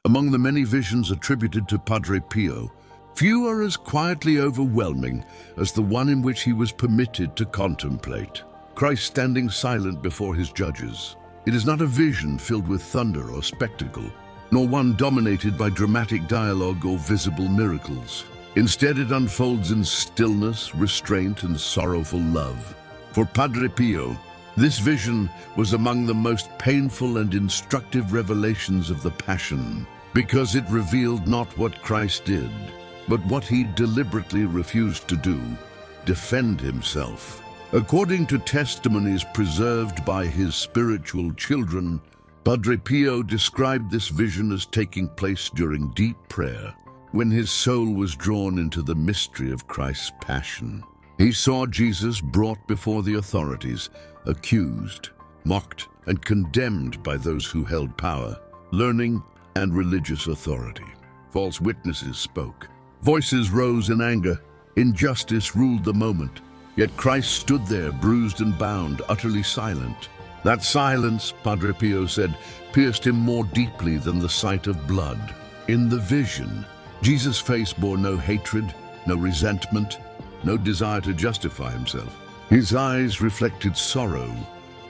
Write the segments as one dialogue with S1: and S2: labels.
S1: Among the many visions attributed to Padre Pio, few are as quietly overwhelming as the one in which he was permitted to contemplate Christ standing silent before his judges. It is not a vision filled with thunder or spectacle, nor one dominated by dramatic dialogue or visible miracles. Instead, it unfolds in stillness, restraint, and sorrowful love. For Padre Pio, this vision was among the most painful and instructive revelations of the Passion, because it revealed not what Christ did, but what he deliberately refused to do: defend himself. According to testimonies preserved by his spiritual children, Padre Pio described this vision as taking place during deep prayer, when his soul was drawn into the mystery of Christ's passion. He saw Jesus brought before the authorities, accused, mocked, and condemned by those who held power, learning, and religious authority. False witnesses spoke. Voices rose in anger. Injustice ruled the moment. Yet Christ stood there, bruised and bound, utterly silent. That silence, Padre Pio said, pierced him more deeply than the sight of blood. In the vision, Jesus' face bore no hatred, no resentment, no desire to justify himself. His eyes reflected sorrow,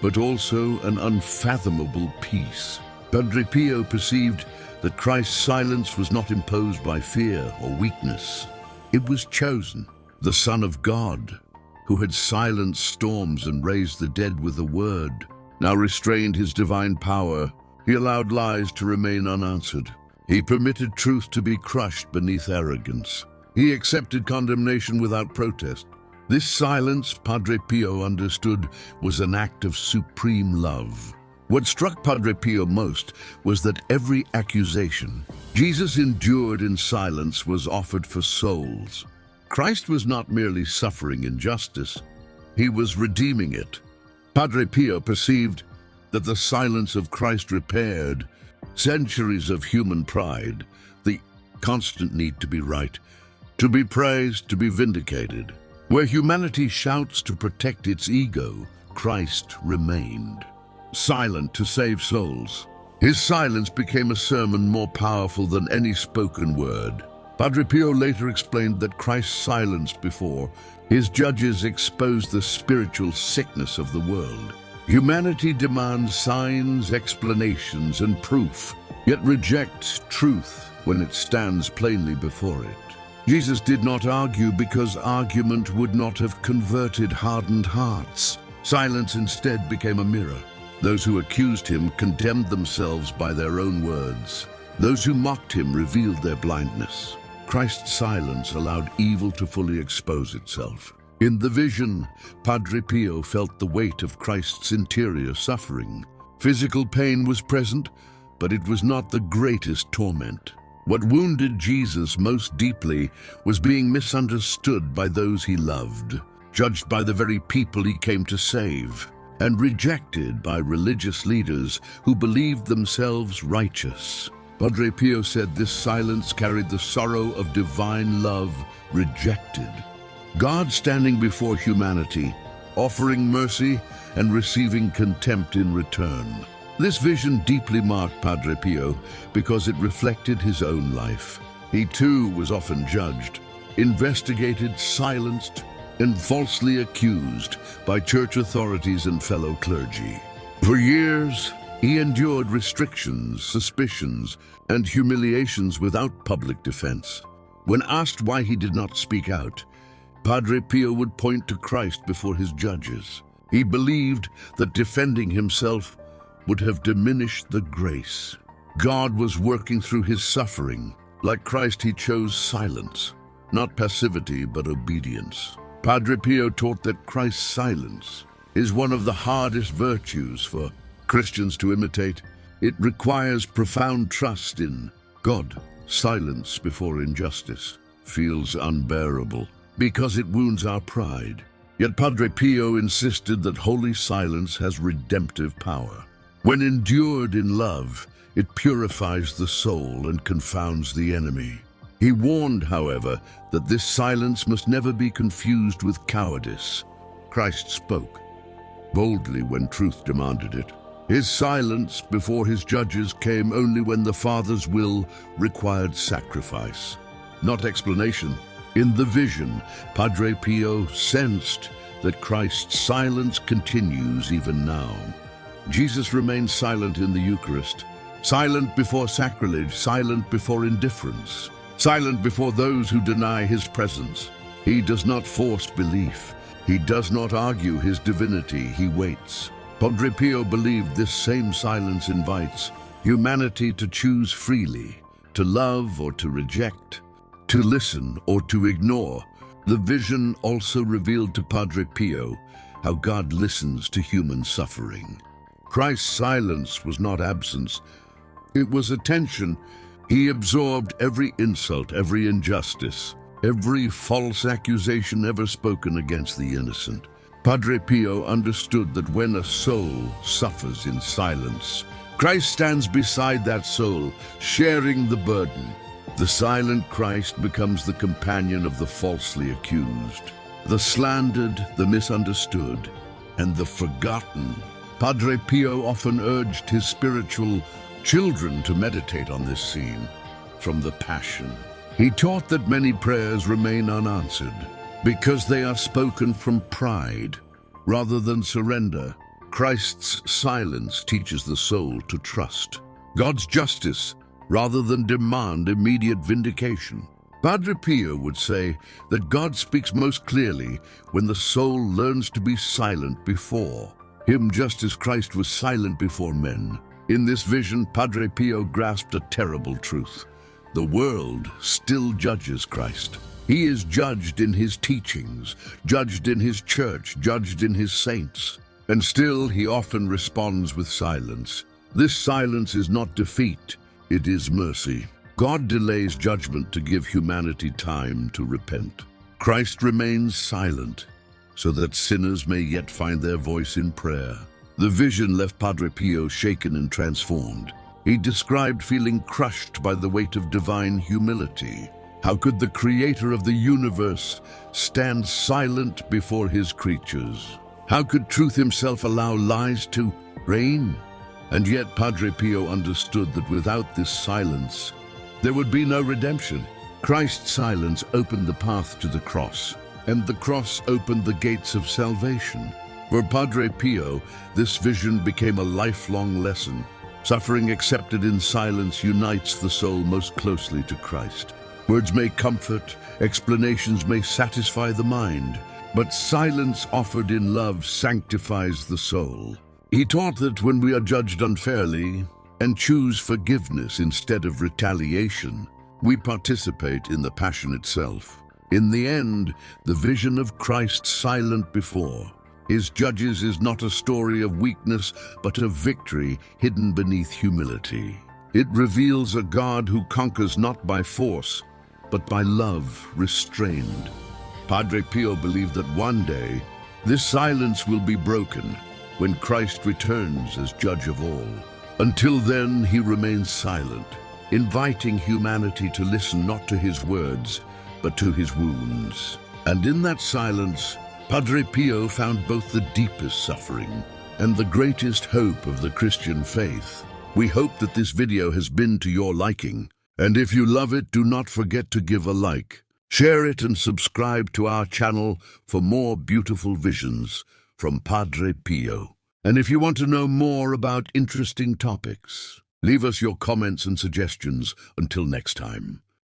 S1: but also an unfathomable peace. Padre Pio perceived that Christ's silence was not imposed by fear or weakness. It was chosen. The Son of God, who had silenced storms and raised the dead with a word, now restrained his divine power. He allowed lies to remain unanswered. He permitted truth to be crushed beneath arrogance. He accepted condemnation without protest. This silence, Padre Pio understood, was an act of supreme love. What struck Padre Pio most was that every accusation Jesus endured in silence was offered for souls. Christ was not merely suffering injustice, he was redeeming it. Padre Pio perceived that the silence of Christ repaired centuries of human pride, the constant need to be right, to be praised, to be vindicated. Where humanity shouts to protect its ego, Christ remained silent to save souls. His silence became a sermon more powerful than any spoken word. Padre Pio later explained that Christ's silence before his judges exposed the spiritual sickness of the world. Humanity demands signs, explanations, and proof, yet rejects truth when it stands plainly before it. Jesus did not argue because argument would not have converted hardened hearts. Silence instead became a mirror. Those who accused him condemned themselves by their own words. Those who mocked him revealed their blindness. Christ's silence allowed evil to fully expose itself. In the vision, Padre Pio felt the weight of Christ's interior suffering. Physical pain was present, but it was not the greatest torment. What wounded Jesus most deeply was being misunderstood by those he loved, judged by the very people he came to save, and rejected by religious leaders who believed themselves righteous. Padre Pio said this silence carried the sorrow of divine love rejected. God standing before humanity, offering mercy and receiving contempt in return. This vision deeply marked Padre Pio because it reflected his own life. He too was often judged, investigated, silenced, and falsely accused by church authorities and fellow clergy. For years, he endured restrictions, suspicions, and humiliations without public defense. When asked why he did not speak out, Padre Pio would point to Christ before his judges. He believed that defending himself would have diminished the grace. God was working through his suffering. Like Christ, he chose silence, not passivity, but obedience. Padre Pio taught that Christ's silence is one of the hardest virtues for Christians to imitate. It requires profound trust in God. Silence before injustice feels unbearable because it wounds our pride. Yet Padre Pio insisted that holy silence has redemptive power. When endured in love, it purifies the soul and confounds the enemy. He warned, however, that this silence must never be confused with cowardice. Christ spoke boldly when truth demanded it. His silence before his judges came only when the Father's will required sacrifice, not explanation. In the vision, Padre Pio sensed that Christ's silence continues even now. Jesus remains silent in the Eucharist, silent before sacrilege, silent before indifference, silent before those who deny his presence. He does not force belief. He does not argue his divinity. He waits. Padre Pio believed this same silence invites humanity to choose freely, to love or to reject, to listen or to ignore. The vision also revealed to Padre Pio how God listens to human suffering. Christ's silence was not absence, it was attention. He absorbed every insult, every injustice, every false accusation ever spoken against the innocent. Padre Pio understood that when a soul suffers in silence, Christ stands beside that soul, sharing the burden. The silent Christ becomes the companion of the falsely accused, the slandered, the misunderstood, and the forgotten. Padre Pio often urged his spiritual children to meditate on this scene from the Passion. He taught that many prayers remain unanswered because they are spoken from pride rather than surrender. Christ's silence teaches the soul to trust God's justice rather than demand immediate vindication. Padre Pio would say that God speaks most clearly when the soul learns to be silent before him, just as Christ was silent before men. In this vision, Padre Pio grasped a terrible truth. The world still judges Christ. He is judged in his teachings, judged in his church, judged in his saints. And still he often responds with silence. This silence is not defeat, it is mercy. God delays judgment to give humanity time to repent. Christ remains silent so that sinners may yet find their voice in prayer. The vision left Padre Pio shaken and transformed. He described feeling crushed by the weight of divine humility. How could the creator of the universe stand silent before his creatures? How could truth himself allow lies to reign? And yet Padre Pio understood that without this silence, there would be no redemption. Christ's silence opened the path to the cross, and the cross opened the gates of salvation. For Padre Pio, this vision became a lifelong lesson. Suffering accepted in silence unites the soul most closely to Christ. Words may comfort, explanations may satisfy the mind, but silence offered in love sanctifies the soul. He taught that when we are judged unfairly and choose forgiveness instead of retaliation, we participate in the Passion itself. In the end, the vision of Christ silent before his judges is not a story of weakness, but of victory hidden beneath humility. It reveals a God who conquers not by force, but by love restrained. Padre Pio believed that one day, this silence will be broken when Christ returns as judge of all. Until then, he remains silent, inviting humanity to listen not to his words, but to his wounds. And in that silence, Padre Pio found both the deepest suffering and the greatest hope of the Christian faith. We hope that this video has been to your liking. And if you love it, do not forget to give a like, share it, and subscribe to our channel for more beautiful visions from Padre Pio. And if you want to know more about interesting topics, leave us your comments and suggestions. Until next time.